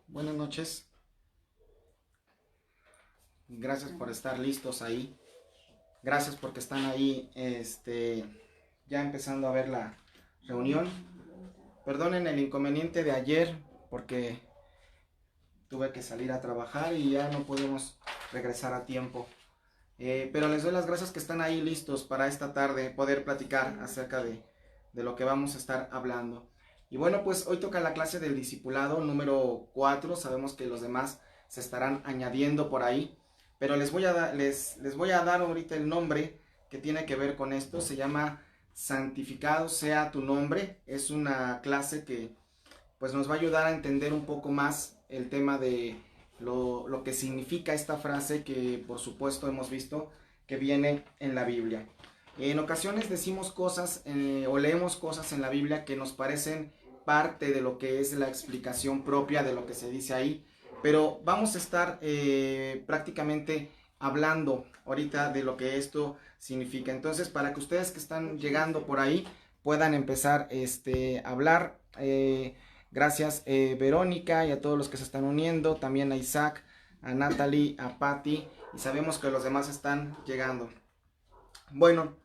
Buenas noches. Gracias por estar listos ahí. Gracias porque están ahí ya empezando a ver la reunión. Perdonen el inconveniente de ayer porque tuve que salir a trabajar y ya no pudimos regresar a tiempo. Pero les doy las gracias que están ahí listos para esta tarde poder platicar acerca de lo que vamos a estar hablando. Y bueno, pues hoy toca la clase del discipulado número 4. Sabemos que los demás se estarán añadiendo por ahí, pero les voy a dar ahorita el nombre que tiene que ver con esto. Se llama Santificado sea tu nombre. Es una clase que pues nos va a ayudar a entender un poco más el tema de lo que significa esta frase que por supuesto hemos visto que viene en la Biblia. En ocasiones decimos cosas o leemos cosas en la Biblia que nos parecen parte de lo que es la explicación propia de lo que se dice ahí, pero vamos a estar prácticamente hablando ahorita de lo que esto significa. Entonces, para que ustedes que están llegando por ahí puedan empezar a hablar, gracias Verónica y a todos los que se están uniendo, también a Isaac, a Natalie, a Patty, y sabemos que los demás están llegando. Bueno,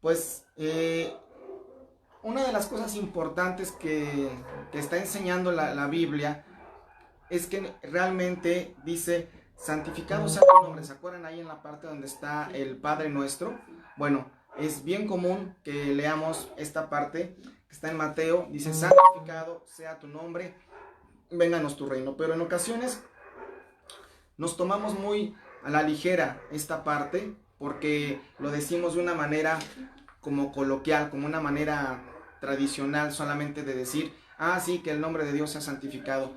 pues una de las cosas importantes que está enseñando la Biblia es que realmente dice, santificado sea tu nombre. ¿Se acuerdan ahí en la parte donde está el Padre Nuestro? Bueno, es bien común que leamos esta parte que está en Mateo, dice, santificado sea tu nombre, vénganos tu reino. Pero en ocasiones nos tomamos muy a la ligera esta parte porque lo decimos de una manera como coloquial, como una manera tradicional solamente de decir, ah, sí, que el nombre de Dios sea santificado.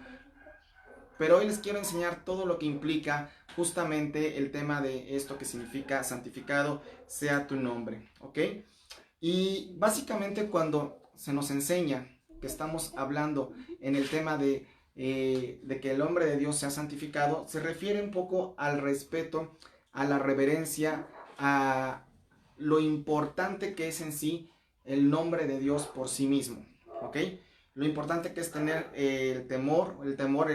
Pero hoy les quiero enseñar todo lo que implica justamente el tema de esto que significa santificado sea tu nombre, ¿ok? Y básicamente cuando se nos enseña que estamos hablando en el tema de que el nombre de Dios sea santificado, se refiere un poco al respeto, a la reverencia, a lo importante que es en sí el nombre de Dios por sí mismo, ¿ok? Lo importante que es tener el temor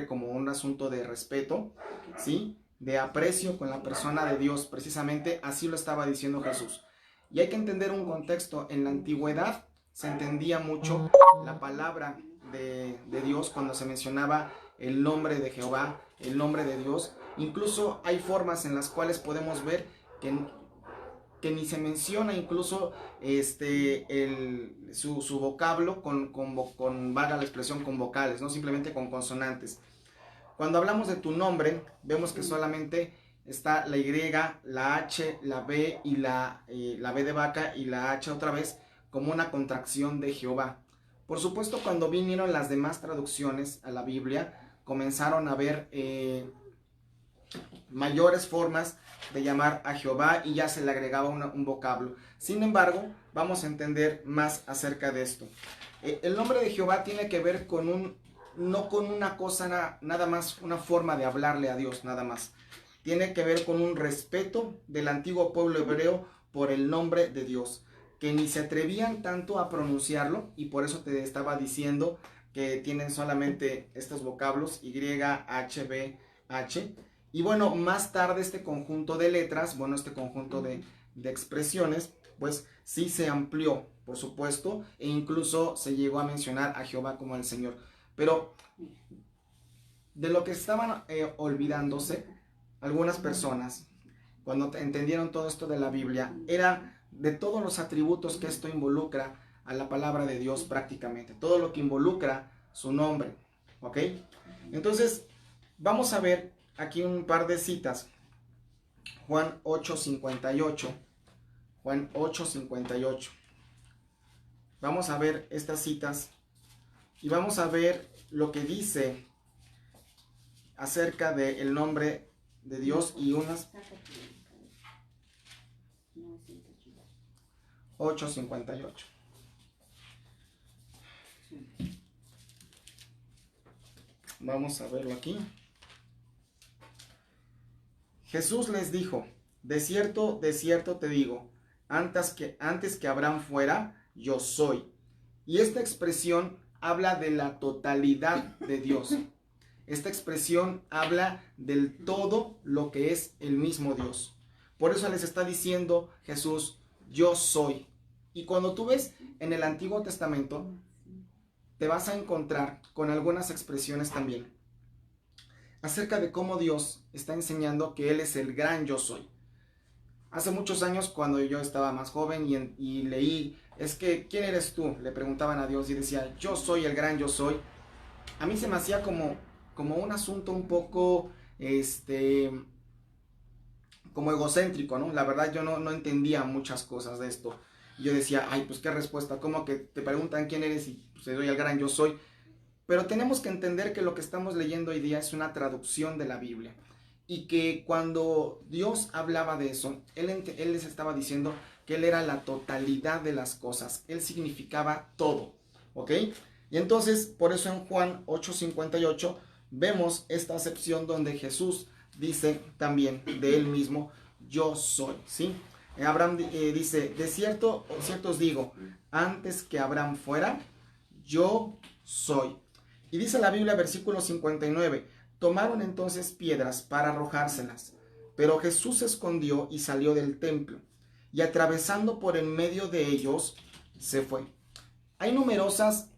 como un asunto de respeto, ¿sí? De aprecio con la persona de Dios, precisamente así lo estaba diciendo Jesús. Y hay que entender un contexto. En la antigüedad se entendía mucho la palabra de Dios cuando se mencionaba el nombre de Jehová, el nombre de Dios. Incluso hay formas en las cuales podemos ver que ni se menciona incluso su vocablo con vaga la expresión, con vocales, no simplemente con consonantes. Cuando hablamos de tu nombre, vemos que solamente está la Y, la H, la B y la B de vaca y la H otra vez como una contracción de Jehová. Por supuesto, cuando vinieron las demás traducciones a la Biblia, comenzaron a ver mayores formas de llamar a Jehová y ya se le agregaba un vocablo. Sin embargo, vamos a entender más acerca de esto. El nombre de Jehová tiene que ver con no con una cosa nada más, una forma de hablarle a Dios nada más. Tiene que ver con un respeto del antiguo pueblo hebreo por el nombre de Dios, que ni se atrevían tanto a pronunciarlo, y por eso te estaba diciendo que tienen solamente estos vocablos Y, H, B, H. Y bueno, más tarde este conjunto de letras, bueno, este conjunto de expresiones, pues sí se amplió, por supuesto, e incluso se llegó a mencionar a Jehová como el Señor. Pero de lo que estaban olvidándose algunas personas, cuando entendieron todo esto de la Biblia, era de todos los atributos que esto involucra a la palabra de Dios prácticamente, todo lo que involucra su nombre, ¿ok? Entonces, vamos a ver aquí un par de citas. Juan 8:58. Juan 8:58. Vamos a ver estas citas y vamos a ver lo que dice acerca del nombre de Dios y unas 8:58. Vamos a verlo aquí. Jesús les dijo, de cierto te digo, antes que Abraham fuera, yo soy. Y esta expresión habla de la totalidad de Dios. Esta expresión habla del todo lo que es el mismo Dios. Por eso les está diciendo Jesús, yo soy. Y cuando tú ves en el Antiguo Testamento, te vas a encontrar con algunas expresiones también acerca de cómo Dios está enseñando que Él es el gran yo soy. Hace muchos años, cuando yo estaba más joven y leí, es que, ¿quién eres tú? Le preguntaban a Dios y decía, yo soy el gran yo soy. A mí se me hacía como un asunto un poco, como egocéntrico, ¿no? La verdad yo no entendía muchas cosas de esto. Yo decía, ay, pues qué respuesta, ¿cómo que te preguntan quién eres y pues, te doy el gran yo soy? Pero tenemos que entender que lo que estamos leyendo hoy día es una traducción de la Biblia. Y que cuando Dios hablaba de eso, Él les estaba diciendo que Él era la totalidad de las cosas. Él significaba todo, ¿ok? Y entonces, por eso en Juan 8:58 vemos esta acepción donde Jesús dice también de Él mismo, yo soy, ¿sí? Abraham dice, de cierto os digo, antes que Abraham fuera, yo soy. Y dice la Biblia, versículo 59, tomaron entonces piedras para arrojárselas, pero Jesús se escondió y salió del templo, y atravesando por en medio de ellos, se fue. Hay numerosas,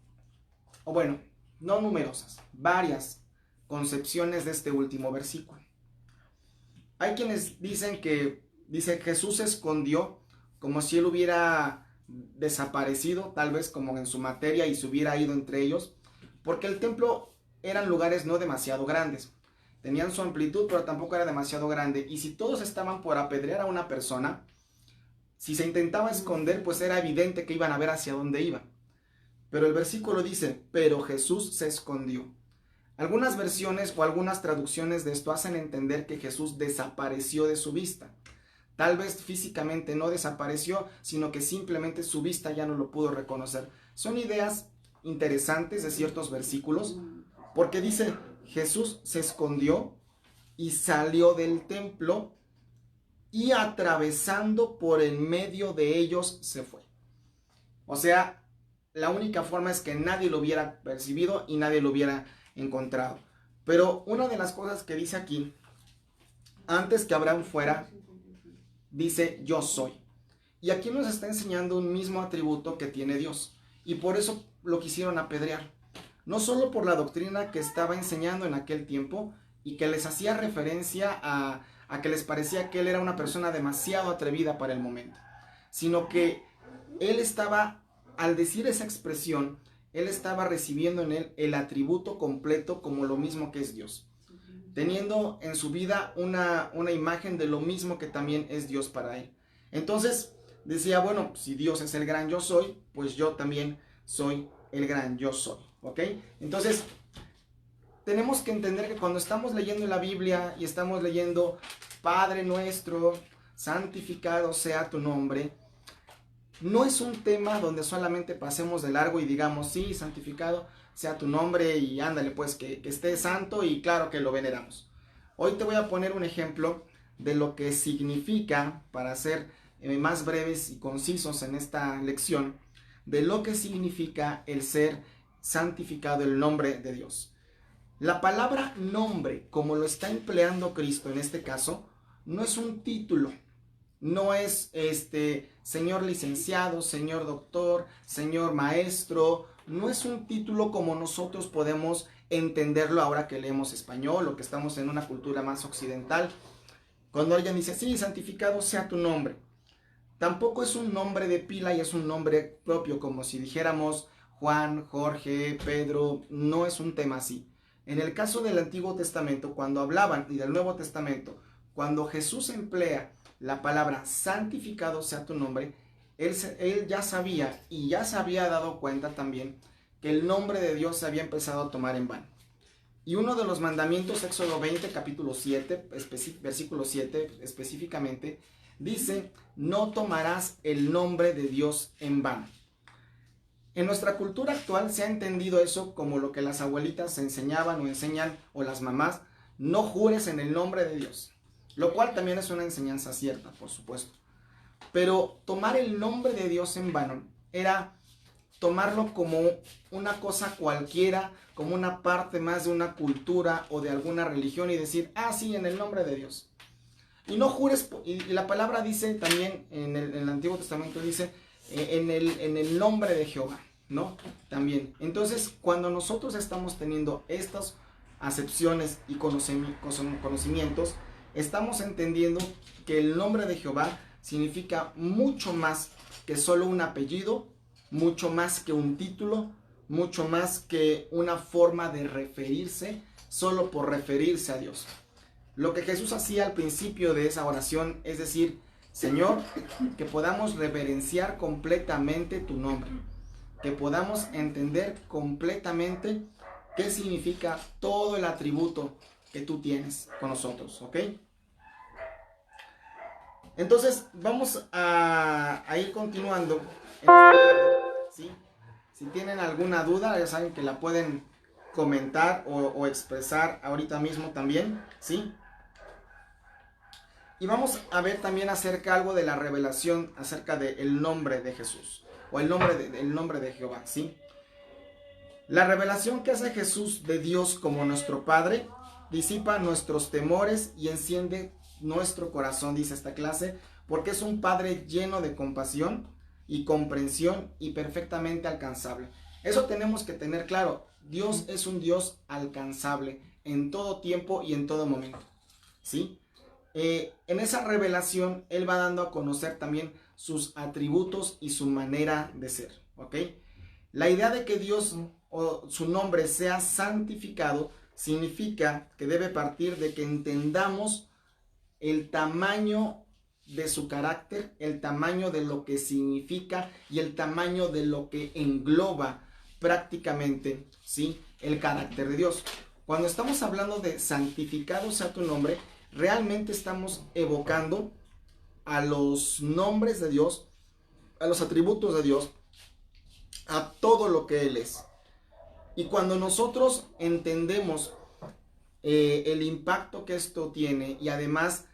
o bueno, no numerosas, varias concepciones de este último versículo. Hay quienes dicen que, dice, Jesús se escondió como si él hubiera desaparecido, tal vez como en su materia, y se hubiera ido entre ellos, porque el templo eran lugares no demasiado grandes. Tenían su amplitud, pero tampoco era demasiado grande. Y si todos estaban por apedrear a una persona, si se intentaba esconder, pues era evidente que iban a ver hacia dónde iba. Pero el versículo dice, pero Jesús se escondió. Algunas versiones o algunas traducciones de esto hacen entender que Jesús desapareció de su vista. Tal vez físicamente no desapareció, sino que simplemente su vista ya no lo pudo reconocer. Son ideas interesantes de ciertos versículos, porque dice, Jesús se escondió y salió del templo y atravesando por en medio de ellos se fue. O sea, la única forma es que nadie lo hubiera percibido y nadie lo hubiera encontrado. Pero una de las cosas que dice aquí, antes que Abraham fuera, dice yo soy. Y aquí nos está enseñando un mismo atributo que tiene Dios. Y por eso lo quisieron apedrear. No solo por la doctrina que estaba enseñando en aquel tiempo y que les hacía referencia a que les parecía que él era una persona demasiado atrevida para el momento, sino que él estaba, al decir esa expresión, él estaba recibiendo en él el atributo completo como lo mismo que es Dios, teniendo en su vida una imagen de lo mismo que también es Dios para él. Entonces decía, bueno, si Dios es el gran yo soy, pues yo también soy el gran yo soy, ¿ok? Entonces tenemos que entender que cuando estamos leyendo la Biblia y estamos leyendo Padre nuestro, santificado sea tu nombre, no es un tema donde solamente pasemos de largo y digamos, sí, santificado sea tu nombre y ándale pues que esté santo y claro que lo veneramos. Hoy te voy a poner un ejemplo de lo que significa, para ser más breves y concisos en esta lección, de lo que significa el ser santificado, el nombre de Dios. La palabra nombre, como lo está empleando Cristo en este caso, no es un título, no es señor licenciado, señor doctor, señor maestro, no es un título como nosotros podemos entenderlo ahora que leemos español o que estamos en una cultura más occidental. Cuando alguien dice, sí, santificado sea tu nombre, tampoco es un nombre de pila y es un nombre propio, como si dijéramos Juan, Jorge, Pedro, no es un tema así. En el caso del Antiguo Testamento, cuando hablaban, y del Nuevo Testamento, cuando Jesús emplea la palabra santificado sea tu nombre, él ya sabía y ya se había dado cuenta también que el nombre de Dios se había empezado a tomar en vano. Y uno de los mandamientos, Éxodo 20, capítulo 7, versículo 7 específicamente, dice, no tomarás el nombre de Dios en vano. En nuestra cultura actual se ha entendido eso como lo que las abuelitas enseñaban o enseñan, o las mamás, no jures en el nombre de Dios. Lo cual también es una enseñanza cierta, por supuesto. Pero tomar el nombre de Dios en vano era tomarlo como una cosa cualquiera, como una parte más de una cultura o de alguna religión y decir, ah, sí, en el nombre de Dios. Y no jures, y la palabra dice también, en el Antiguo Testamento dice, en el nombre de Jehová, ¿no? También. Entonces, cuando nosotros estamos teniendo estas acepciones y conocimientos, estamos entendiendo que el nombre de Jehová significa mucho más que solo un apellido, mucho más que un título, mucho más que una forma de referirse solo por referirse a Dios. Lo que Jesús hacía al principio de esa oración es decir, Señor, que podamos reverenciar completamente tu nombre, que podamos entender completamente qué significa todo el atributo que tú tienes con nosotros, ¿ok? Entonces vamos a ir continuando en esta tarde, ¿sí? Si tienen alguna duda, ya saben que la pueden comentar o expresar ahorita mismo también, ¿sí? Y vamos a ver también algo de la revelación acerca del nombre de Jesús, o el nombre de Jehová, ¿sí? La revelación que hace Jesús de Dios como nuestro Padre disipa nuestros temores y enciende nuestro corazón, dice esta clase, porque es un Padre lleno de compasión y comprensión y perfectamente alcanzable. Eso tenemos que tener claro. Dios es un Dios alcanzable en todo tiempo y en todo momento, ¿sí? En esa revelación Él va dando a conocer también sus atributos y su manera de ser, ¿ok? La idea de que Dios o su nombre sea santificado significa que debe partir de que entendamos el tamaño de su carácter, el tamaño de lo que significa y el tamaño de lo que engloba prácticamente, ¿sí?, el carácter de Dios. Cuando estamos hablando de santificado sea tu nombre, realmente estamos evocando a los nombres de Dios, a los atributos de Dios, a todo lo que Él es. Y cuando nosotros entendemos el impacto que esto tiene y además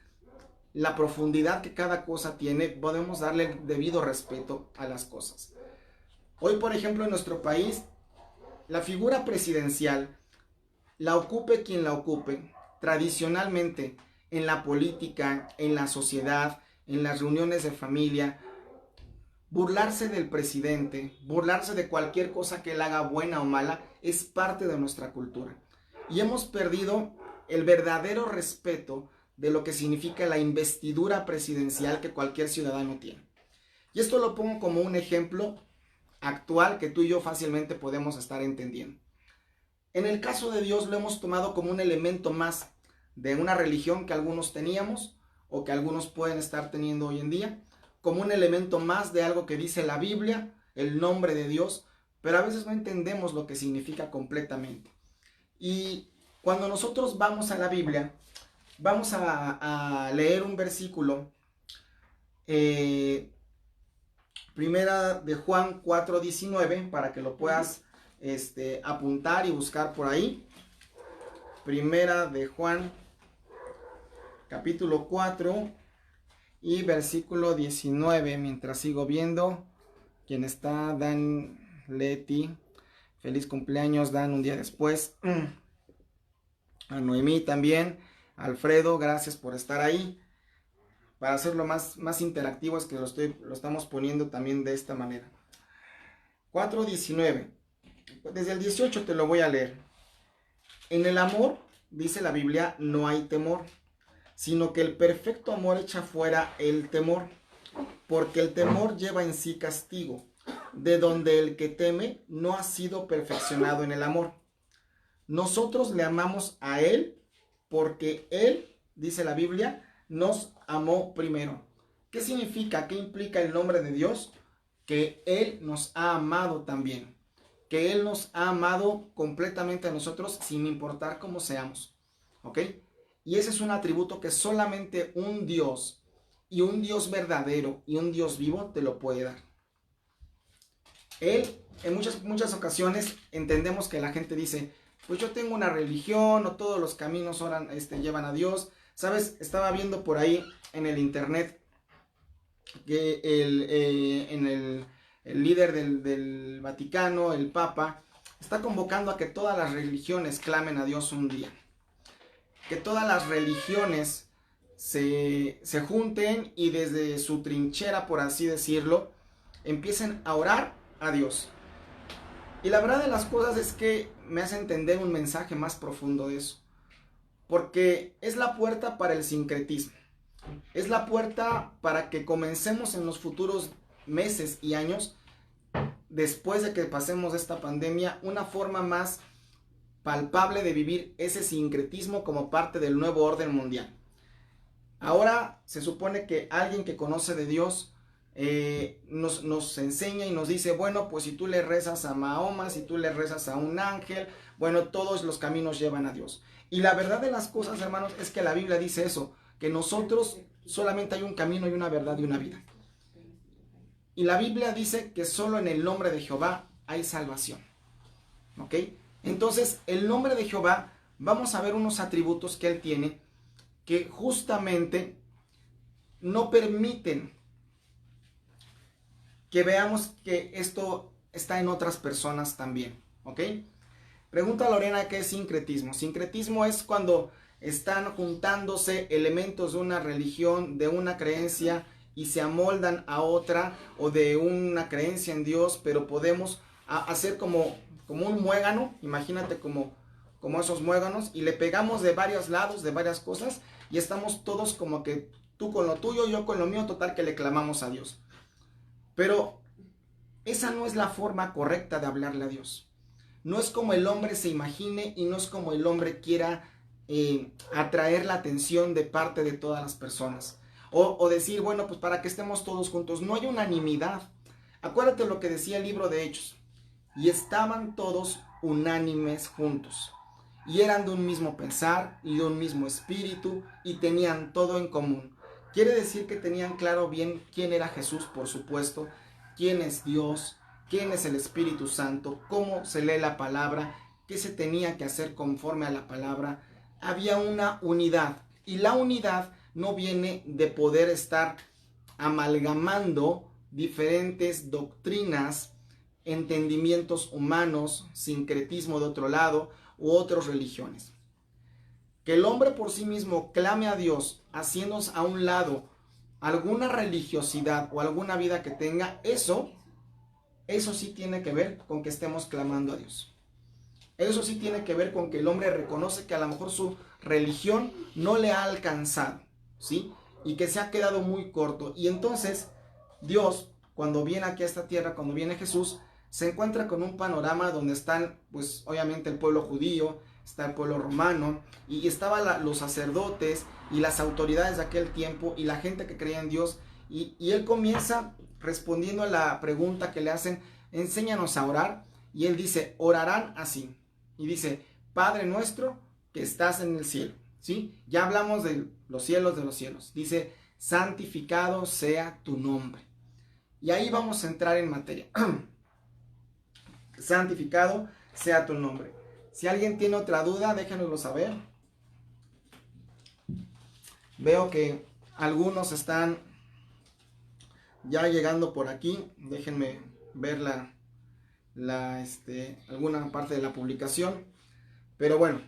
la profundidad que cada cosa tiene, podemos darle el debido respeto a las cosas. Hoy, por ejemplo, en nuestro país, la figura presidencial, la ocupe quien la ocupe, tradicionalmente en la política, en la sociedad, en las reuniones de familia, burlarse del presidente, burlarse de cualquier cosa que él haga buena o mala, es parte de nuestra cultura. Y hemos perdido el verdadero respeto de lo que significa la investidura presidencial que cualquier ciudadano tiene. Y esto lo pongo como un ejemplo actual que tú y yo fácilmente podemos estar entendiendo. En el caso de Dios lo hemos tomado como un elemento más de una religión que algunos teníamos o que algunos pueden estar teniendo hoy en día, como un elemento más de algo que dice la Biblia, el nombre de Dios, pero a veces no entendemos lo que significa completamente. Y cuando nosotros vamos a la Biblia, vamos a leer un versículo, primera de Juan 4:19, para que lo puedas apuntar y buscar por ahí. Primera de Juan, capítulo 4 y versículo 19, mientras sigo viendo quién está. Dan Leti, feliz cumpleaños Dan, un día después. A Noemí también. Alfredo, gracias por estar ahí. Para hacerlo más interactivo es que lo estamos poniendo también de esta manera. 4:19. Desde el 18 te lo voy a leer. En el amor, dice la Biblia, no hay temor, sino que el perfecto amor echa fuera el temor, porque el temor lleva en sí castigo, de donde el que teme no ha sido perfeccionado en el amor. Nosotros le amamos a Él porque Él, dice la Biblia, nos amó primero. ¿Qué significa? ¿Qué implica el nombre de Dios? Que Él nos ha amado también. Que Él nos ha amado completamente a nosotros sin importar cómo seamos. ¿Ok? Y ese es un atributo que solamente un Dios, y un Dios verdadero, y un Dios vivo te lo puede dar. Él, en muchas ocasiones, entendemos que la gente dice, pues yo tengo una religión, o todos los caminos llevan a Dios. ¿Sabes? Estaba viendo por ahí en el internet que el líder del Vaticano, el Papa, está convocando a que todas las religiones clamen a Dios un día. Que todas las religiones se junten y desde su trinchera, por así decirlo, empiecen a orar a Dios. Y la verdad de las cosas es que me hace entender un mensaje más profundo de eso. Porque es la puerta para el sincretismo. Es la puerta para que comencemos en los futuros meses y años, después de que pasemos esta pandemia, una forma más palpable de vivir ese sincretismo como parte del nuevo orden mundial. Ahora se supone que alguien que conoce de Dios nos enseña y nos dice, bueno, pues si tú le rezas a Mahoma, si tú le rezas a un ángel, bueno, todos los caminos llevan a Dios. Y la verdad de las cosas, hermanos, es que la Biblia dice eso, que nosotros solamente hay un camino y una verdad y una vida. Y la Biblia dice que solo en el nombre de Jehová hay salvación. ¿Ok? Entonces, el nombre de Jehová, vamos a ver unos atributos que Él tiene que justamente no permiten que veamos que esto está en otras personas también. ¿Ok? Pregunta Lorena, ¿qué es sincretismo? Sincretismo es cuando están juntándose elementos de una religión, de una creencia, y se amoldan a otra, o de una creencia en Dios, pero podemos hacer como un muégano, imagínate como esos muéganos, y le pegamos de varios lados, de varias cosas, y estamos todos como que tú con lo tuyo, yo con lo mío, total que le clamamos a Dios. Pero esa no es la forma correcta de hablarle a Dios. No es como el hombre se imagine y no es como el hombre quiera atraer la atención de parte de todas las personas. O decir, bueno, pues para que estemos todos juntos. No hay unanimidad. Acuérdate lo que decía el libro de Hechos. Y estaban todos unánimes juntos. Y eran de un mismo pensar y de un mismo espíritu y tenían todo en común. Quiere decir que tenían claro bien quién era Jesús, por supuesto, quién es Dios, quién es el Espíritu Santo, cómo se lee la palabra, qué se tenía que hacer conforme a la palabra. Había una unidad y la unidad no viene de poder estar amalgamando diferentes doctrinas, entendimientos humanos, sincretismo de otro lado u otras religiones. Que el hombre por sí mismo clame a Dios haciéndose a un lado alguna religiosidad o alguna vida que tenga, eso sí tiene que ver con que estemos clamando a Dios. Eso sí tiene que ver con que el hombre reconoce que a lo mejor su religión no le ha alcanzado, ¿sí? Y que se ha quedado muy corto. Y entonces Dios, cuando viene aquí a esta tierra, cuando viene Jesús, se encuentra con un panorama donde están, pues obviamente el pueblo judío, está el pueblo romano, y estaban los sacerdotes y las autoridades de aquel tiempo y la gente que creía en Dios. Y él comienza respondiendo a la pregunta que le hacen, enséñanos a orar. Y él dice, orarán así. Y dice, Padre nuestro que estás en el cielo. ¿Sí? Ya hablamos de los cielos. Dice, santificado sea tu nombre. Y ahí vamos a entrar en materia. Santificado sea tu nombre. Si alguien tiene otra duda, déjenoslo saber. Veo que algunos están ya llegando por aquí. Déjenme ver alguna parte de la publicación. Pero bueno,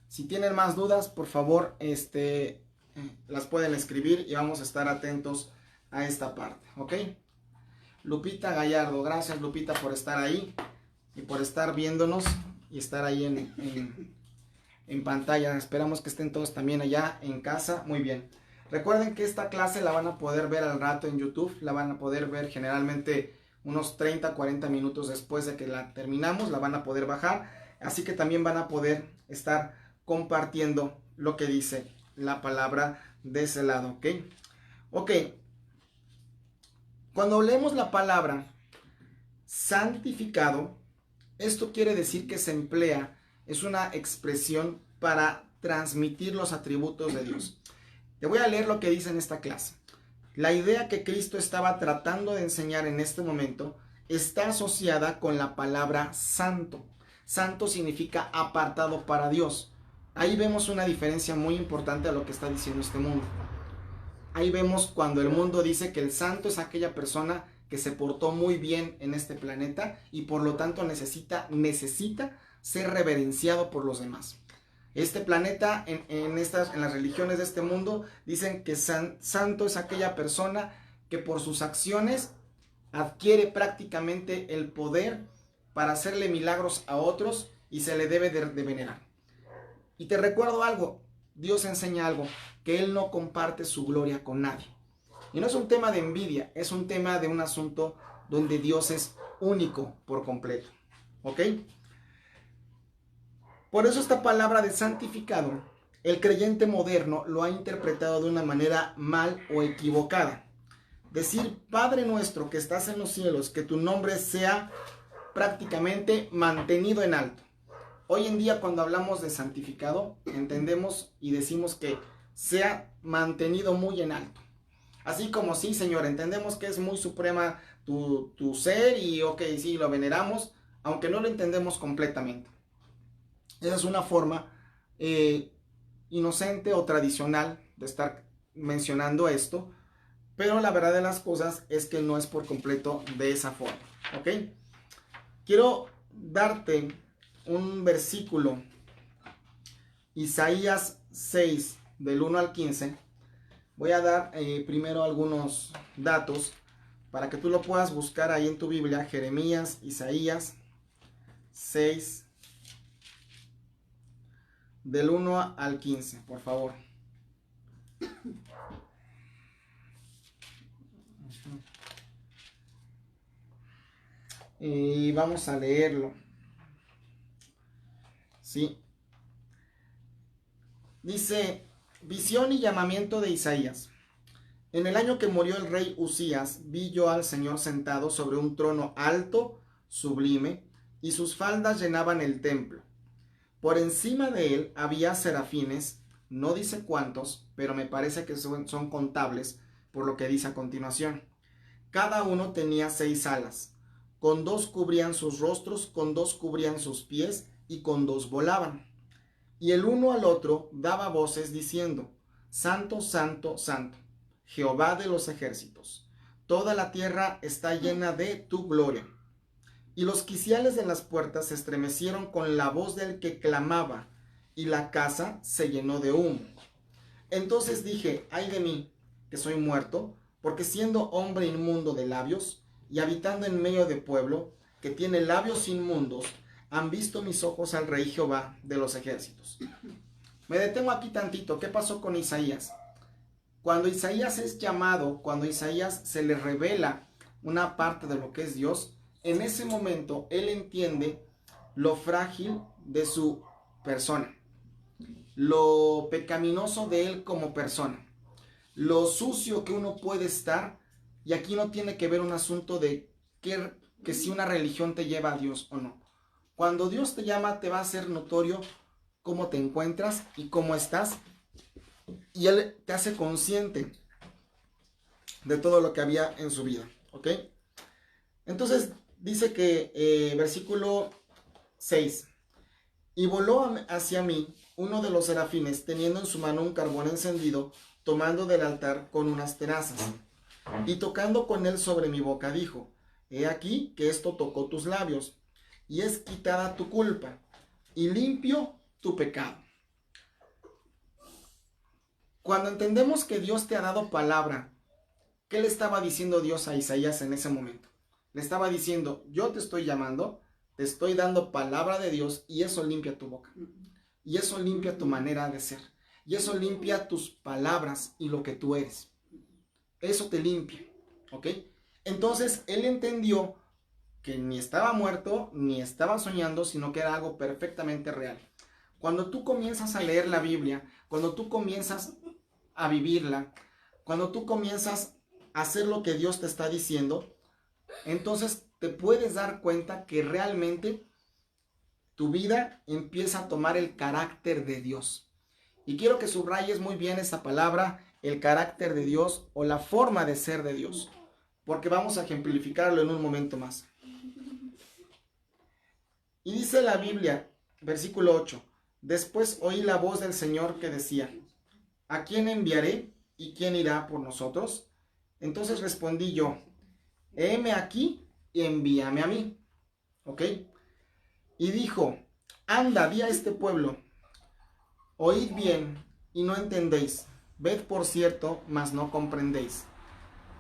si tienen más dudas, por favor, las pueden escribir y vamos a estar atentos a esta parte, ¿ok? Lupita Gallardo, gracias Lupita por estar ahí y por estar viéndonos y estar ahí en pantalla. Esperamos que estén todos también allá en casa. Muy bien. Recuerden que esta clase la van a poder ver al rato en YouTube. La van a poder ver generalmente unos 30-40 minutos después de que la terminamos. La van a poder bajar. Así que también van a poder estar compartiendo lo que dice la palabra de ese lado. ¿Ok? Ok. Cuando leemos la palabra santificado, esto quiere decir que se emplea, es una expresión para transmitir los atributos de Dios. Te voy a leer lo que dice en esta clase. La idea que Cristo estaba tratando de enseñar en este momento está asociada con la palabra santo. Santo significa apartado para Dios. Ahí vemos una diferencia muy importante a lo que está diciendo este mundo. ahí vemos cuando el mundo dice que el santo es aquella persona que se portó muy bien en este planeta y por lo tanto necesita ser reverenciado por los demás. Este planeta, en las religiones de este mundo, dicen que santo es aquella persona que por sus acciones adquiere prácticamente el poder para hacerle milagros a otros y se le debe de venerar. Y te recuerdo algo, Dios enseña algo, que Él no comparte su gloria con nadie. Y no es un tema de envidia, es un tema de un asunto donde Dios es único por completo. ¿Ok? Por eso esta palabra de santificado, el creyente moderno lo ha interpretado de una manera mal o equivocada. Decir, Padre nuestro que estás en los cielos, que tu nombre sea prácticamente mantenido en alto. Hoy en día cuando hablamos de santificado, entendemos y decimos que sea mantenido muy en alto. Así como sí, Señor, entendemos que es muy suprema tu ser y ok, sí, lo veneramos, aunque no lo entendemos completamente. Esa es una forma inocente o tradicional de estar mencionando esto, pero la verdad de las cosas es que no es por completo de esa forma, ¿ok? Quiero darte un versículo, Isaías 6, del 1 al 15. Voy a dar primero algunos datos para que tú lo puedas buscar ahí en tu Biblia. Jeremías, Isaías 6, del 1 al 15, por favor. Y vamos a leerlo. Sí. Dice, visión y llamamiento de Isaías. En el año que murió el rey Usías, vi yo al Señor sentado sobre un trono alto, sublime, y sus faldas llenaban el templo. Por encima de él había serafines, no dice cuántos, pero me parece que son contables, por lo que dice a continuación. Cada uno tenía 6 alas, con 2 cubrían sus rostros, con 2 cubrían sus pies, y con 2 volaban. Y el uno al otro daba voces diciendo, Santo, Santo, Santo, Jehová de los ejércitos, toda la tierra está llena de tu gloria. Y los quiciales de las puertas se estremecieron con la voz del que clamaba, y la casa se llenó de humo. Entonces dije, ay de mí, que soy muerto, porque siendo hombre inmundo de labios, y habitando en medio de pueblo, que tiene labios inmundos, han visto mis ojos al Rey Jehová de los ejércitos. Me detengo aquí tantito. ¿Qué pasó con Isaías? Cuando Isaías es llamado, cuando Isaías se le revela una parte de lo que es Dios, en ese momento él entiende lo frágil de su persona, lo pecaminoso de él como persona, lo sucio que uno puede estar, y aquí no tiene que ver un asunto de que si una religión te lleva a Dios o no. Cuando Dios te llama, te va a hacer notorio cómo te encuentras y cómo estás, y Él te hace consciente de todo lo que había en su vida, ¿ok? Entonces dice que, versículo 6, y voló hacia mí uno de los serafines, teniendo en su mano un carbón encendido, tomando del altar con unas tenazas, y tocando con él sobre mi boca, dijo, he aquí que esto tocó tus labios, y es quitada tu culpa, y limpio tu pecado. Cuando entendemos que Dios te ha dado palabra, ¿qué le estaba diciendo Dios a Isaías en ese momento? Le estaba diciendo, yo te estoy llamando, te estoy dando palabra de Dios, y eso limpia tu boca, y eso limpia tu manera de ser, y eso limpia tus palabras y lo que tú eres. Eso te limpia, ¿ok? Entonces él entendió que ni estaba muerto, ni estaba soñando, sino que era algo perfectamente real. Cuando tú comienzas a leer la Biblia, cuando tú comienzas a vivirla, cuando tú comienzas a hacer lo que Dios te está diciendo, entonces te puedes dar cuenta que realmente tu vida empieza a tomar el carácter de Dios. Y quiero que subrayes muy bien esa palabra, el carácter de Dios o la forma de ser de Dios, porque vamos a ejemplificarlo en un momento más. Y dice la Biblia, versículo 8, después oí la voz del Señor que decía, ¿a quién enviaré? ¿y quién irá por nosotros? Entonces respondí yo, heme aquí y envíame a mí. ¿Ok? Y dijo, anda, di a este pueblo, oíd bien y no entendéis, ved por cierto, mas no comprendéis.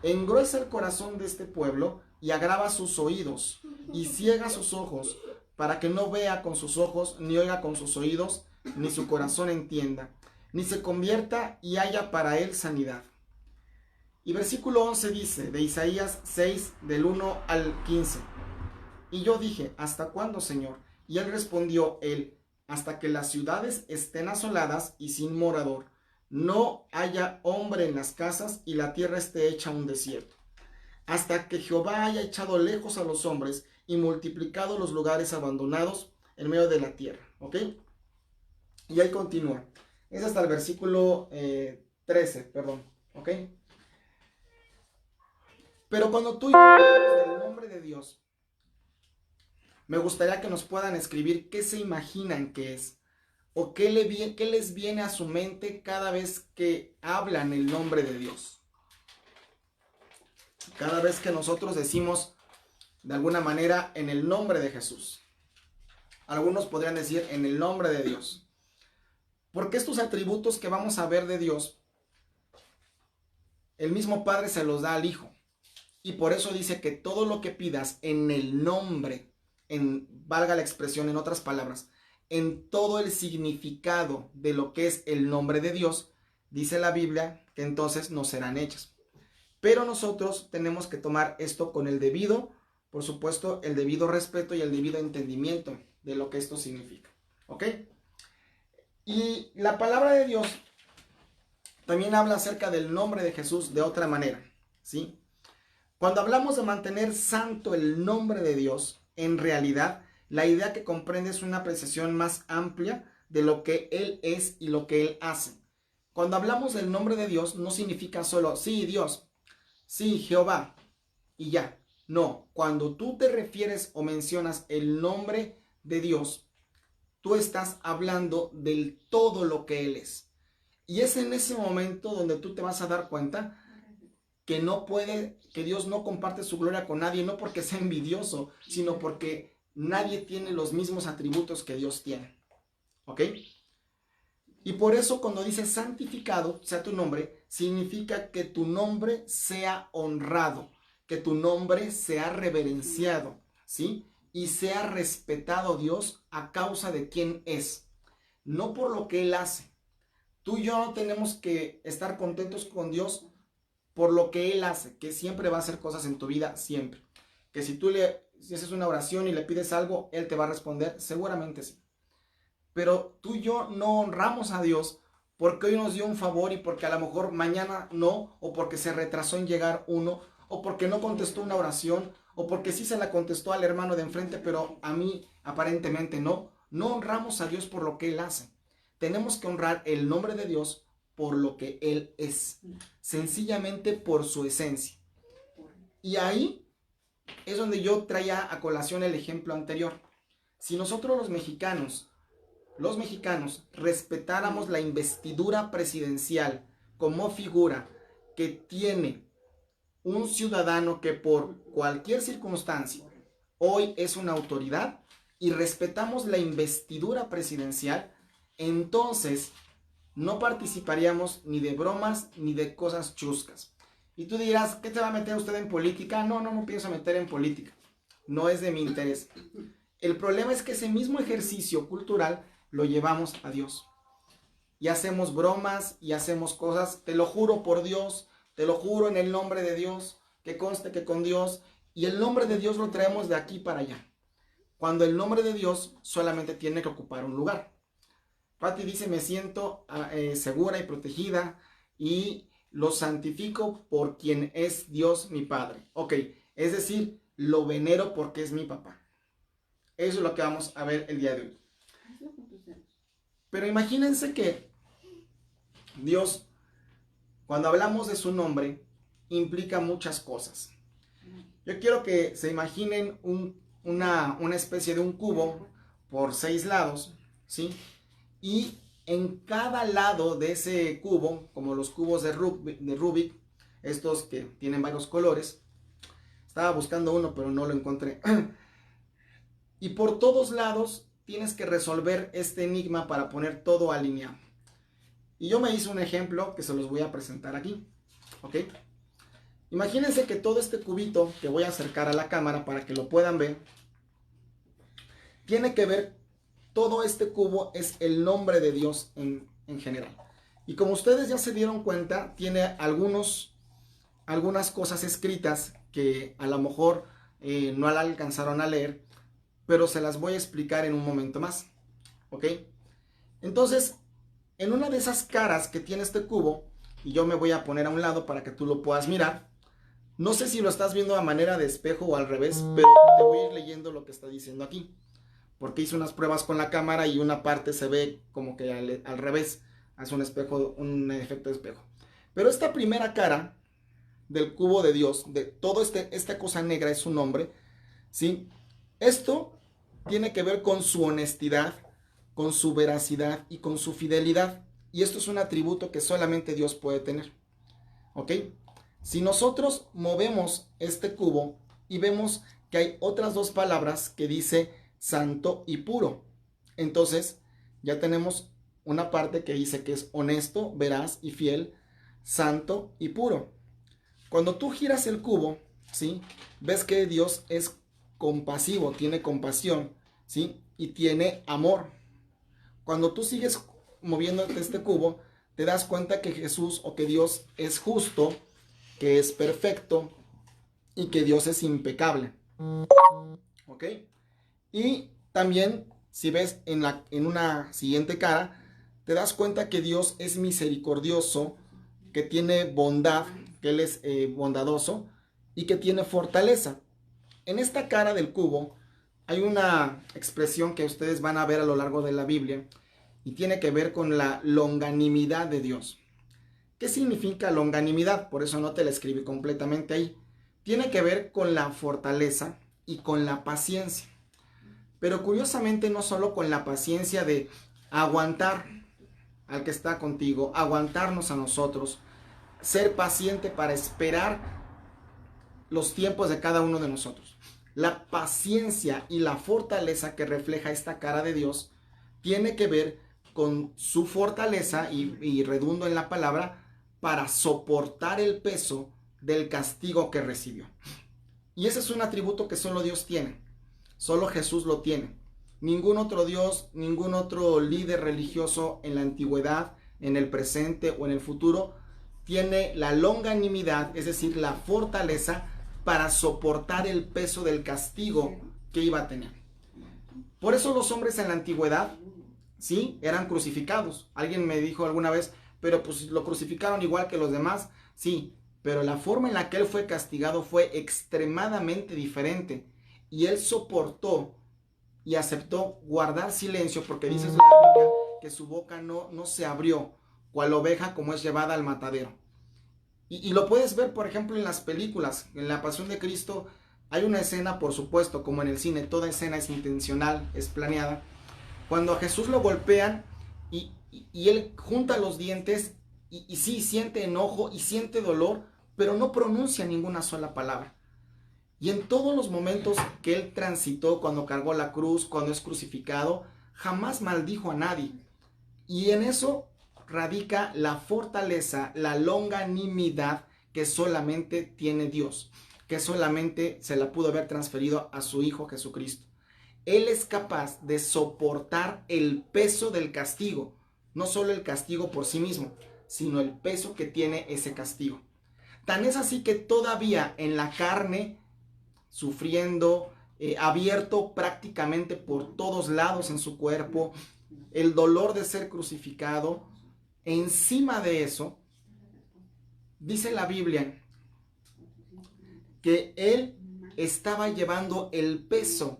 Engruesa el corazón de este pueblo y agrava sus oídos y ciega sus ojos, para que no vea con sus ojos, ni oiga con sus oídos, ni su corazón entienda, ni se convierta y haya para él sanidad. Y versículo 11 dice, de Isaías 6, del 1 al 15. Y yo dije, ¿hasta cuándo, Señor? Y él respondió, hasta que las ciudades estén asoladas y sin morador, no haya hombre en las casas y la tierra esté hecha un desierto. Hasta que Jehová haya echado lejos a los hombres y multiplicado los lugares abandonados en medio de la tierra. ¿Ok? Y ahí continúa. Es hasta el versículo 13, perdón. ¿Ok? Pero cuando tú y yo hablamos del nombre de Dios, me gustaría que nos puedan escribir qué se imaginan que es o qué les viene a su mente cada vez que hablan el nombre de Dios. Cada vez que nosotros decimos de alguna manera en el nombre de Jesús. Algunos podrían decir en el nombre de Dios. Porque estos atributos que vamos a ver de Dios, el mismo Padre se los da al Hijo. Y por eso dice que todo lo que pidas en el nombre, valga la expresión en otras palabras, en todo el significado de lo que es el nombre de Dios, dice la Biblia que entonces nos serán hechas. Pero nosotros tenemos que tomar esto con el debido, por supuesto, el debido respeto y el debido entendimiento de lo que esto significa. ¿Ok? Y la palabra de Dios también habla acerca del nombre de Jesús de otra manera, ¿sí? Cuando hablamos de mantener santo el nombre de Dios, en realidad, la idea que comprende es una apreciación más amplia de lo que Él es y lo que Él hace. Cuando hablamos del nombre de Dios, no significa solo, sí, Dios, sí, Jehová, y ya. No, cuando tú te refieres o mencionas el nombre de Dios, tú estás hablando del todo lo que Él es. Y es en ese momento donde tú te vas a dar cuenta que Dios no comparte su gloria con nadie, no porque sea envidioso, sino porque nadie tiene los mismos atributos que Dios tiene. ¿Ok? Y por eso cuando dice santificado sea tu nombre, significa que tu nombre sea honrado, que tu nombre sea reverenciado, ¿sí? Y sea respetado Dios a causa de quién es, no por lo que Él hace. Tú y yo no tenemos que estar contentos con Dios por lo que Él hace, que siempre va a hacer cosas en tu vida, siempre. Que si si haces una oración y le pides algo, Él te va a responder, seguramente sí. Pero tú y yo no honramos a Dios porque hoy nos dio un favor y porque a lo mejor mañana no, o porque se retrasó en llegar uno, o porque no contestó una oración, o porque sí se la contestó al hermano de enfrente, pero a mí aparentemente no. No honramos a Dios por lo que Él hace. Tenemos que honrar el nombre de Dios por lo que Él es, sencillamente por su esencia. Y ahí es donde yo traía a colación el ejemplo anterior. Si nosotros los mexicanos respetáramos la investidura presidencial como figura que tiene un ciudadano que por cualquier circunstancia hoy es una autoridad y respetamos la investidura presidencial, entonces no participaríamos ni de bromas ni de cosas chuscas. Y tú dirás, ¿qué te va a meter usted en política? No pienso meter en política. No es de mi interés. El problema es que ese mismo ejercicio cultural lo llevamos a Dios. Y hacemos bromas y hacemos cosas, te lo juro por Dios, te lo juro en el nombre de Dios, que conste que con Dios. Y el nombre de Dios lo traemos de aquí para allá. Cuando el nombre de Dios solamente tiene que ocupar un lugar. Pati dice, me siento segura y protegida y lo santifico por quien es Dios mi Padre. Ok, es decir, lo venero porque es mi papá. Eso es lo que vamos a ver el día de hoy. Pero imagínense que Dios, cuando hablamos de su nombre, implica muchas cosas. Yo quiero que se imaginen una especie de un cubo por 6 lados, ¿sí? Y en cada lado de ese cubo, como los cubos de Rubik, estos que tienen varios colores. Estaba buscando uno, pero no lo encontré. Y por todos lados tienes que resolver este enigma para poner todo alineado. Y yo me hice un ejemplo que se los voy a presentar aquí. ¿Ok? Imagínense que todo este cubito que voy a acercar a la cámara para que lo puedan ver, tiene que ver, todo este cubo es el nombre de Dios en general. Y como ustedes ya se dieron cuenta, tiene algunas cosas escritas que a lo mejor no la alcanzaron a leer, pero se las voy a explicar en un momento más. ¿Ok? Entonces, en una de esas caras que tiene este cubo, y yo me voy a poner a un lado para que tú lo puedas mirar. No sé si lo estás viendo a manera de espejo o al revés, pero te voy a ir leyendo lo que está diciendo aquí. Porque hice unas pruebas con la cámara y una parte se ve como que al revés. Hace un espejo, un efecto de espejo. Pero esta primera cara del cubo de Dios, de todo esta cosa negra es su nombre, ¿sí? Esto tiene que ver con su honestidad, con su veracidad y con su fidelidad. Y esto es un atributo que solamente Dios puede tener. ¿Ok? Si nosotros movemos este cubo y vemos que hay otras dos palabras que dice santo y puro, entonces ya tenemos una parte que dice que es honesto, veraz y fiel, santo y puro. Cuando tú giras el cubo, ¿sí? Ves que Dios es compasivo, tiene compasión, ¿sí? Y tiene amor. Cuando tú sigues moviéndote este cubo, te das cuenta que Jesús o que Dios es justo, que es perfecto y que Dios es impecable. ¿Ok? Y también, si ves en una siguiente cara, te das cuenta que Dios es misericordioso, que tiene bondad, que Él es bondadoso y que tiene fortaleza. En esta cara del cubo hay una expresión que ustedes van a ver a lo largo de la Biblia y tiene que ver con la longanimidad de Dios. ¿Qué significa longanimidad? Por eso no te la escribí completamente ahí. Tiene que ver con la fortaleza y con la paciencia. Pero curiosamente no solo con la paciencia de aguantar al que está contigo, aguantarnos a nosotros, ser paciente para esperar los tiempos de cada uno de nosotros. La paciencia y la fortaleza que refleja esta cara de Dios tiene que ver con su fortaleza, y redundo en la palabra, para soportar el peso del castigo que recibió. Y ese es un atributo que solo Dios tiene, solo Jesús lo tiene. Ningún otro Dios, ningún otro líder religioso en la antigüedad, en el presente o en el futuro tiene la longanimidad, es decir, la fortaleza para soportar el peso del castigo que iba a tener. Por eso los hombres en la antigüedad, sí, eran crucificados. Alguien me dijo alguna vez, pero pues lo crucificaron igual que los demás. Sí, pero la forma en la que él fue castigado fue extremadamente diferente. Y él soportó y aceptó guardar silencio, porque dice la Biblia que su boca no se abrió, cual oveja como es llevada al matadero. Y lo puedes ver, por ejemplo, en las películas. En La Pasión de Cristo hay una escena, por supuesto, como en el cine, toda escena es intencional, es planeada. Cuando a Jesús lo golpean y él junta los dientes y sí siente enojo y siente dolor, pero no pronuncia ninguna sola palabra. Y en todos los momentos que él transitó, cuando cargó la cruz, cuando es crucificado, jamás maldijo a nadie. Y en eso radica la fortaleza, la longanimidad que solamente tiene Dios, que solamente se la pudo haber transferido a su Hijo Jesucristo. Él es capaz de soportar el peso del castigo, no solo el castigo por sí mismo, sino el peso que tiene ese castigo. Tan es así que todavía en la carne, sufriendo, abierto prácticamente por todos lados en su cuerpo, el dolor de ser crucificado, encima de eso, dice la Biblia que él estaba llevando el peso,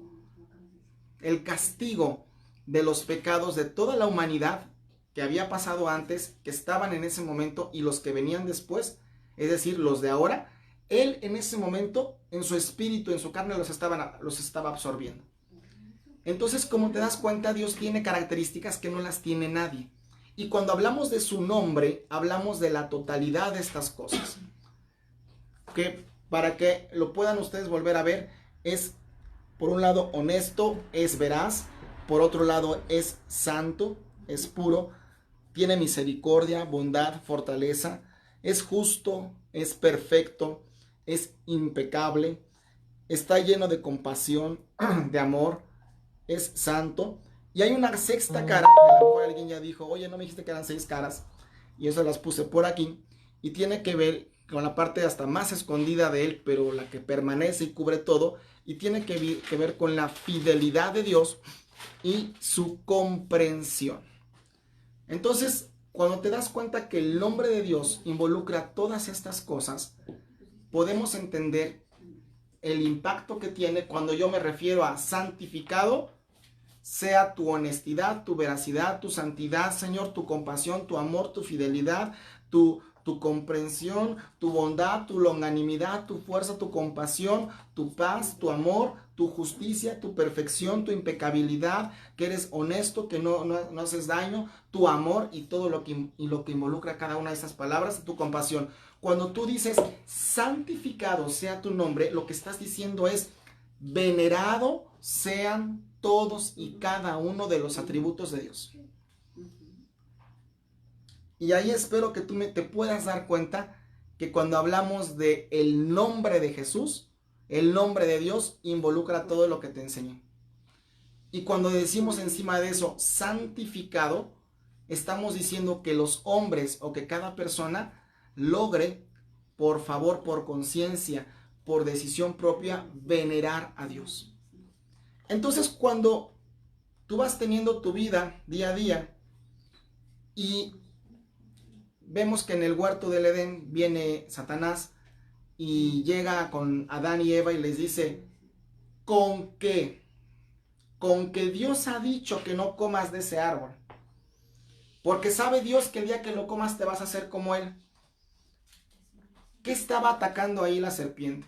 el castigo de los pecados de toda la humanidad que había pasado antes, que estaban en ese momento, y los que venían después, es decir, los de ahora. Él en ese momento, en su espíritu, en su carne, los estaba absorbiendo. Entonces, como te das cuenta, Dios tiene características que no las tiene nadie. Y cuando hablamos de su nombre, hablamos de la totalidad de estas cosas. Que para que lo puedan ustedes volver a ver, es por un lado honesto, es veraz, por otro lado es santo, es puro, tiene misericordia, bondad, fortaleza, es justo, es perfecto, es impecable, está lleno de compasión, de amor, es santo. Y hay una sexta cara, que a lo mejor alguien ya dijo, oye, no me dijiste que eran 6 caras, y eso las puse por aquí, y tiene que ver con la parte hasta más escondida de él, pero la que permanece y cubre todo, y tiene que ver con la fidelidad de Dios y su comprensión. Entonces, cuando te das cuenta que el nombre de Dios involucra todas estas cosas, podemos entender el impacto que tiene cuando yo me refiero a santificado, sea tu honestidad, tu veracidad, tu santidad, Señor, tu compasión, tu amor, tu fidelidad, tu comprensión, tu bondad, tu longanimidad, tu fuerza, tu compasión, tu paz, tu amor, tu justicia, tu perfección, tu impecabilidad, que eres honesto, que no haces daño, tu amor y todo lo que involucra cada una de esas palabras, tu compasión. Cuando tú dices santificado sea tu nombre, lo que estás diciendo es venerado sean todos y cada uno de los atributos de Dios. Y ahí espero que tú te puedas dar cuenta que cuando hablamos de el nombre de Jesús, el nombre de Dios involucra todo lo que te enseñé. Y cuando decimos encima de eso santificado, estamos diciendo que los hombres o que cada persona logre, por favor, por conciencia, por decisión propia, venerar a Dios. Entonces, cuando tú vas teniendo tu vida día a día y vemos que en el huerto del Edén viene Satanás y llega con Adán y Eva y les dice, ¿con qué? Con que Dios ha dicho que no comas de ese árbol. Porque sabe Dios que el día que lo comas te vas a hacer como Él. ¿Qué estaba atacando ahí la serpiente?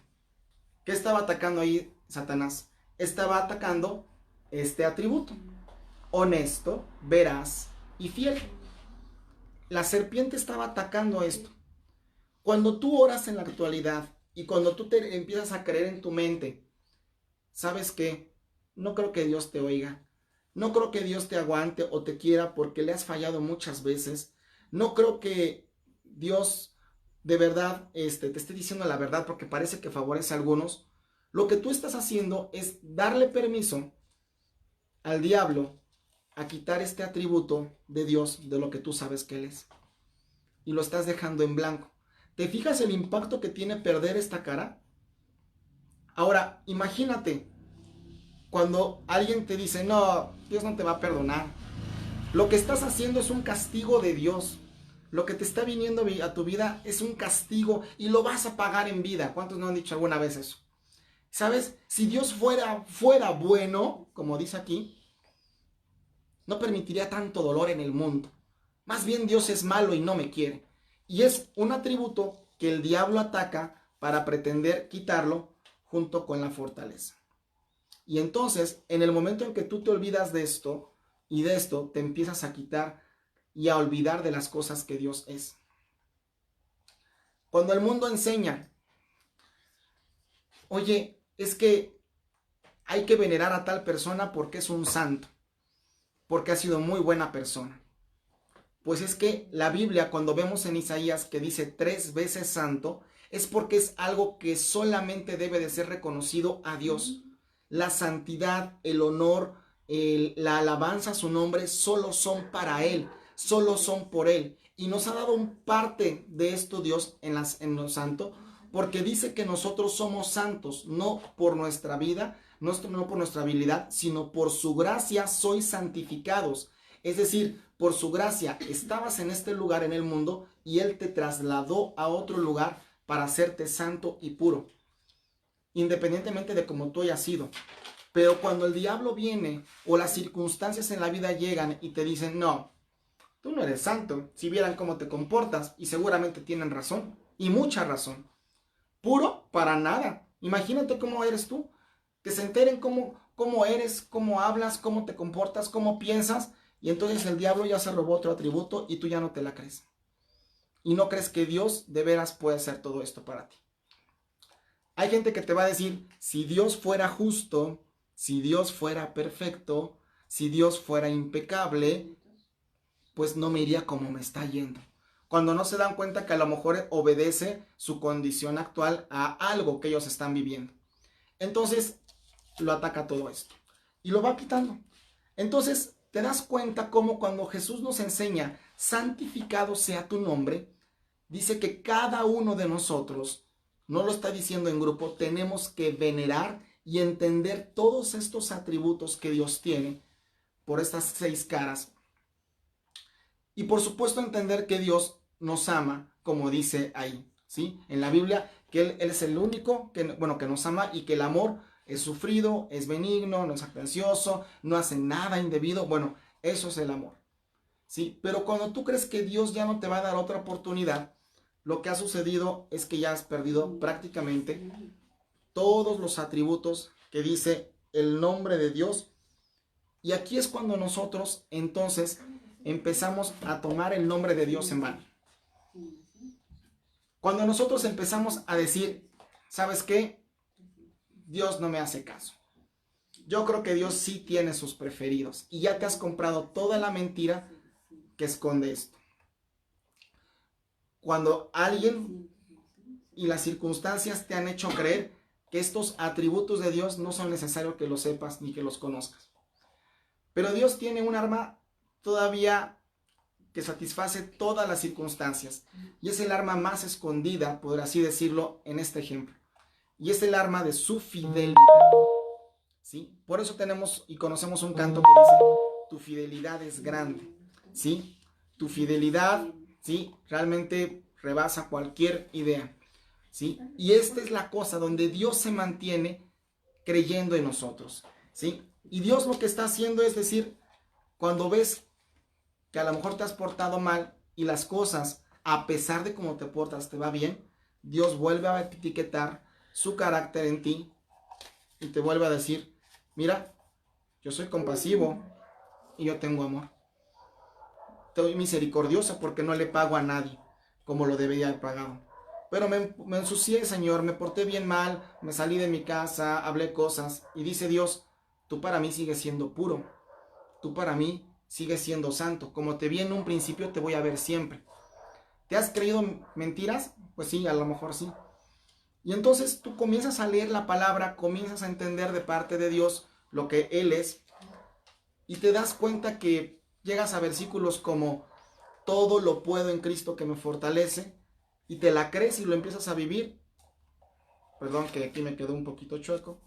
¿Qué estaba atacando ahí Satanás? Estaba atacando este atributo. Honesto, veraz y fiel. La serpiente estaba atacando esto. Cuando tú oras en la actualidad y cuando tú te empiezas a creer en tu mente, ¿sabes qué? No creo que Dios te oiga. No creo que Dios te aguante o te quiera porque le has fallado muchas veces. No creo que Dios de verdad te esté diciendo la verdad porque parece que favorece a algunos. Lo que tú estás haciendo es darle permiso al diablo a quitar este atributo de Dios, de lo que tú sabes que Él es. Y lo estás dejando en blanco. ¿Te fijas el impacto que tiene perder esta cara? Ahora, imagínate cuando alguien te dice, no, Dios no te va a perdonar. Lo que estás haciendo es un castigo de Dios. Lo que te está viniendo a tu vida es un castigo y lo vas a pagar en vida. ¿Cuántos no han dicho alguna vez eso? ¿Sabes? Si Dios fuera bueno, como dice aquí, no permitiría tanto dolor en el mundo. Más bien Dios es malo y no me quiere. Y es un atributo que el diablo ataca para pretender quitarlo junto con la fortaleza. Y entonces, en el momento en que tú te olvidas de esto y de esto, te empiezas a quitar y a olvidar de las cosas que Dios es. Cuando el mundo enseña, oye, es que hay que venerar a tal persona porque es un santo, porque ha sido muy buena persona. Pues es que la Biblia, cuando vemos en Isaías que dice 3 veces santo, es porque es algo que solamente debe de ser reconocido a Dios. La santidad, el honor, la alabanza a su nombre solo son para Él, solo son por Él. Y nos ha dado un parte de esto Dios en lo santo, porque dice que nosotros somos santos, no por nuestra vida, no por nuestra habilidad, sino por su gracia sois santificados. Es decir, por su gracia estabas en este lugar en el mundo y Él te trasladó a otro lugar para hacerte santo y puro, independientemente de cómo tú hayas sido. Pero cuando el diablo viene o las circunstancias en la vida llegan y te dicen, no, tú no eres santo, si vieran cómo te comportas, y seguramente tienen razón, y mucha razón. Puro, para nada. Imagínate cómo eres tú, que se enteren cómo eres, cómo hablas, cómo te comportas, cómo piensas, Y entonces el diablo ya se robó otro atributo y tú ya no te la crees. Y no crees que Dios de veras puede hacer todo esto para ti. Hay gente que te va a decir, si Dios fuera justo, si Dios fuera perfecto, si Dios fuera impecable, pues no me iría como me está yendo. Cuando no se dan cuenta que a lo mejor obedece su condición actual a algo que ellos están viviendo. Entonces lo ataca todo esto y lo va quitando. Entonces te das cuenta cómo cuando Jesús nos enseña, santificado sea tu nombre, dice que cada uno de nosotros, no lo está diciendo en grupo, tenemos que venerar y entender todos estos atributos que Dios tiene por estas 6 caras. Y por supuesto entender que Dios nos ama, como dice ahí, ¿sí? En la Biblia, que Él es el único que nos ama y que el amor es sufrido, es benigno, no es jactancioso, no hace nada indebido. Bueno, eso es el amor, ¿sí? Pero cuando tú crees que Dios ya no te va a dar otra oportunidad, lo que ha sucedido es que ya has perdido prácticamente todos los atributos que dice el nombre de Dios. Y aquí es cuando nosotros entonces empezamos a tomar el nombre de Dios en vano. Cuando nosotros empezamos a decir, ¿sabes qué? Dios no me hace caso. Yo creo que Dios sí tiene sus preferidos y ya te has comprado toda la mentira que esconde esto. Cuando alguien y las circunstancias te han hecho creer que estos atributos de Dios no son necesarios que los sepas ni que los conozcas. Pero Dios tiene un arma todavía que satisface todas las circunstancias. Y es el arma más escondida, por así decirlo, en este ejemplo. Y es el arma de su fidelidad. ¿Sí? Por eso tenemos y conocemos un canto que dice, tu fidelidad es grande. ¿Sí? Tu fidelidad, ¿sí? Realmente rebasa cualquier idea. ¿Sí? Y esta es la cosa donde Dios se mantiene creyendo en nosotros. ¿Sí? Y Dios lo que está haciendo es decir, cuando ves que a lo mejor te has portado mal y las cosas, a pesar de cómo te portas, te va bien, Dios vuelve a etiquetar su carácter en ti y te vuelve a decir, mira, yo soy compasivo y yo tengo amor. Estoy misericordioso porque no le pago a nadie como lo debería haber pagado. Pero me ensucié, Señor, me porté bien mal, me salí de mi casa, hablé cosas. Y dice Dios, tú para mí sigues siendo puro. Tú para mí sigues siendo santo. Como te vi en un principio, te voy a ver siempre. ¿Te has creído mentiras? Pues sí, a lo mejor sí. Y entonces tú comienzas a leer la palabra, comienzas a entender de parte de Dios lo que Él es. Y te das cuenta que llegas a versículos como, todo lo puedo en Cristo que me fortalece. Y te la crees y lo empiezas a vivir. Perdón que aquí me quedó un poquito chueco.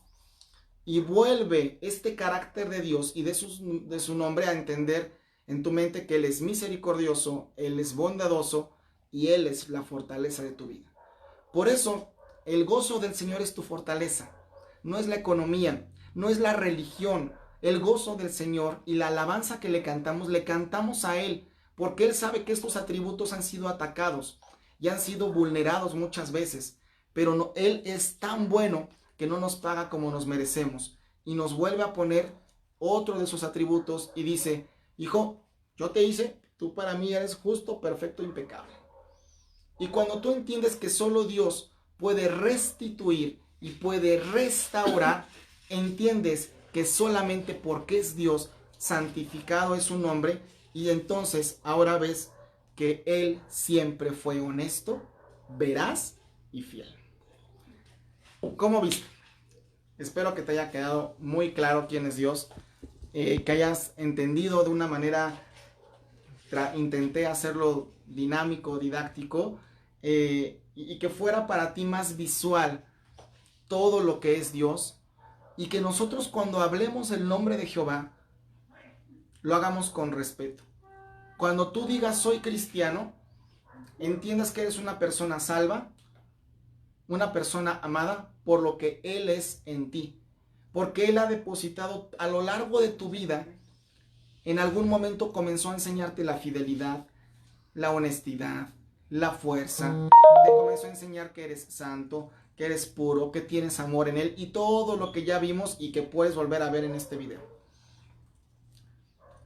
Y vuelve este carácter de Dios y de su nombre a entender en tu mente que Él es misericordioso, Él es bondadoso y Él es la fortaleza de tu vida. Por eso, el gozo del Señor es tu fortaleza. No es la economía, no es la religión. El gozo del Señor y la alabanza que le cantamos a Él, porque Él sabe que estos atributos han sido atacados y han sido vulnerados muchas veces. Pero no, Él es tan bueno que no nos paga como nos merecemos y nos vuelve a poner otro de sus atributos y dice, hijo, yo te hice, tú para mí eres justo, perfecto, impecable. Y cuando tú entiendes que solo Dios puede restituir y puede restaurar, entiendes que solamente porque es Dios, santificado es su nombre, y entonces ahora ves que Él siempre fue honesto, veraz y fiel. ¿Cómo viste? Espero que te haya quedado muy claro quién es Dios, que hayas entendido de una manera, intenté hacerlo dinámico, didáctico, y que fuera para ti más visual todo lo que es Dios, y que nosotros cuando hablemos el nombre de Jehová, lo hagamos con respeto. Cuando tú digas soy cristiano, entiendas que eres una persona salva, una persona amada por lo que Él es en ti. Porque Él ha depositado a lo largo de tu vida, en algún momento comenzó a enseñarte la fidelidad, la honestidad, la fuerza. Te comenzó a enseñar que eres santo, que eres puro, que tienes amor en Él y todo lo que ya vimos y que puedes volver a ver en este video.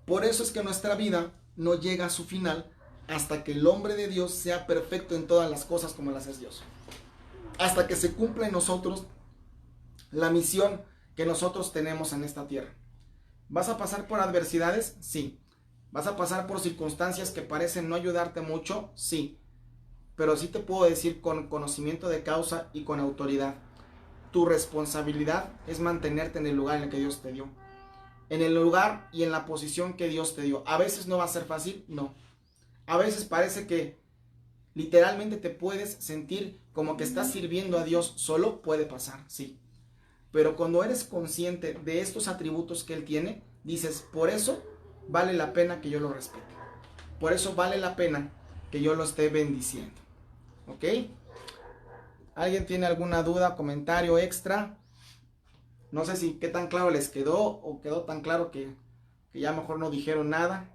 Por eso es que nuestra vida no llega a su final hasta que el hombre de Dios sea perfecto en todas las cosas como las es Dios. Hasta que se cumpla en nosotros la misión que nosotros tenemos en esta tierra. ¿Vas a pasar por adversidades? Sí. ¿Vas a pasar por circunstancias que parecen no ayudarte mucho? Sí. Pero sí te puedo decir con conocimiento de causa y con autoridad. Tu responsabilidad es mantenerte en el lugar en el que Dios te dio. En el lugar y en la posición que Dios te dio. A veces no va a ser fácil, no. A veces parece que literalmente te puedes sentir como que estás sirviendo a Dios solo, puede pasar, sí. Pero cuando eres consciente de estos atributos que Él tiene, dices, por eso vale la pena que yo lo respete. Por eso vale la pena que yo lo esté bendiciendo. ¿Ok? ¿Alguien tiene alguna duda, comentario extra? No sé si qué tan claro les quedó o quedó tan claro que ya mejor no dijeron nada.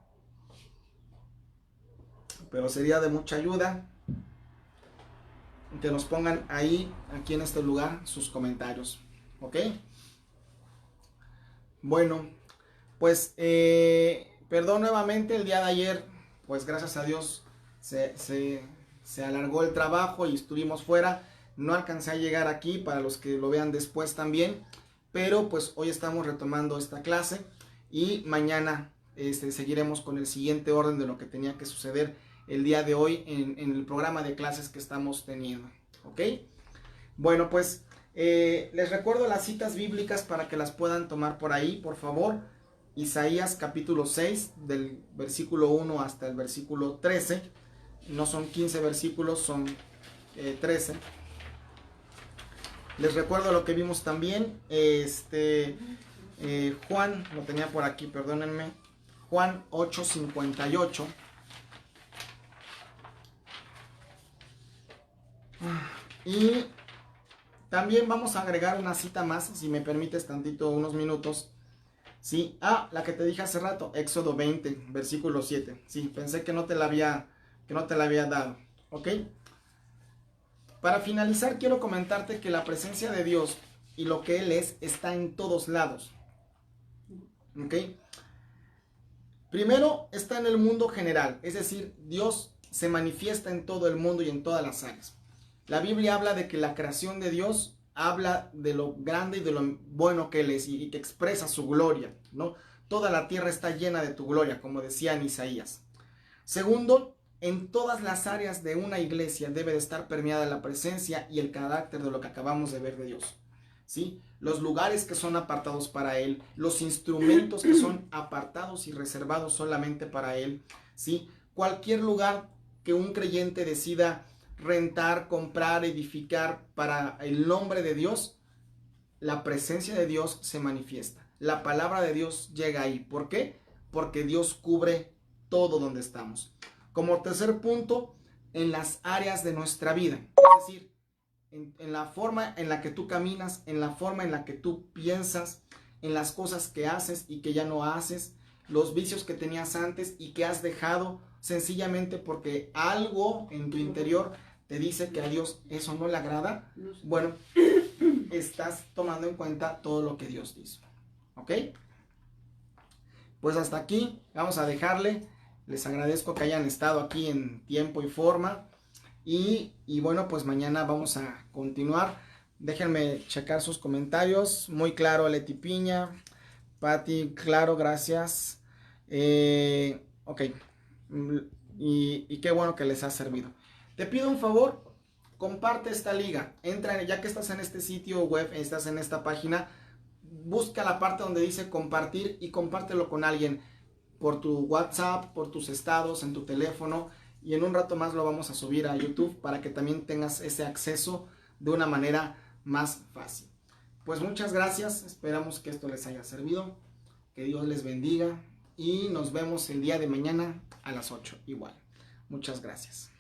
Pero sería de mucha ayuda que nos pongan ahí, aquí en este lugar, sus comentarios. ¿Ok? Bueno, pues perdón nuevamente el día de ayer, pues gracias a Dios se alargó el trabajo y estuvimos fuera. No alcancé a llegar aquí para los que lo vean después también, pero pues hoy estamos retomando esta clase y mañana seguiremos con el siguiente orden de lo que tenía que suceder el día de hoy en el programa de clases que estamos teniendo. ¿Ok? Bueno, pues les recuerdo las citas bíblicas para que las puedan tomar por ahí, por favor. Isaías capítulo 6, del versículo 1 hasta el versículo 13. No son 15 versículos, son 13. Les recuerdo lo que vimos también. Juan, lo tenía por aquí, perdónenme. Juan 8:58. Y también vamos a agregar una cita más, si me permites tantito, unos minutos. Sí, la que te dije hace rato, Éxodo 20, versículo 7. Sí, pensé que no te la había dado. ¿Ok? Para finalizar, quiero comentarte que la presencia de Dios y lo que Él es está en todos lados. ¿Ok? Primero está en el mundo general, es decir, Dios se manifiesta en todo el mundo y en todas las áreas. La Biblia habla de que la creación de Dios habla de lo grande y de lo bueno que Él es y que expresa su gloria, ¿no? Toda la tierra está llena de tu gloria, como decía en Isaías. Segundo, en todas las áreas de una iglesia debe de estar permeada la presencia y el carácter de lo que acabamos de ver de Dios, ¿sí? Los lugares que son apartados para Él, los instrumentos que son apartados y reservados solamente para Él, ¿sí? Cualquier lugar que un creyente decida rentar, comprar, edificar para el nombre de Dios, la presencia de Dios se manifiesta. La palabra de Dios llega ahí. ¿Por qué? Porque Dios cubre todo donde estamos. Como tercer punto, en las áreas de nuestra vida. Es decir, en la forma en la que tú caminas, en la forma en la que tú piensas, en las cosas que haces y que ya no haces, los vicios que tenías antes y que has dejado sencillamente porque algo en tu interior te dice que a Dios eso no le agrada. Bueno, estás tomando en cuenta todo lo que Dios dice. ¿Ok? Pues hasta aquí vamos a dejarle. Les agradezco que hayan estado aquí en tiempo y forma. Y bueno, pues mañana vamos a continuar. Déjenme checar sus comentarios. Muy claro, Leti Piña. Pati, claro, gracias. Ok. Y qué bueno que les ha servido. Te pido un favor, comparte esta liga. Entra, ya que estás en este sitio web, estás en esta página, busca la parte donde dice compartir y compártelo con alguien. Por tu WhatsApp, por tus estados, en tu teléfono. Y en un rato más lo vamos a subir a YouTube para que también tengas ese acceso de una manera más fácil. Pues muchas gracias, esperamos que esto les haya servido, que Dios les bendiga y nos vemos el día de mañana a las 8 igual. Muchas gracias.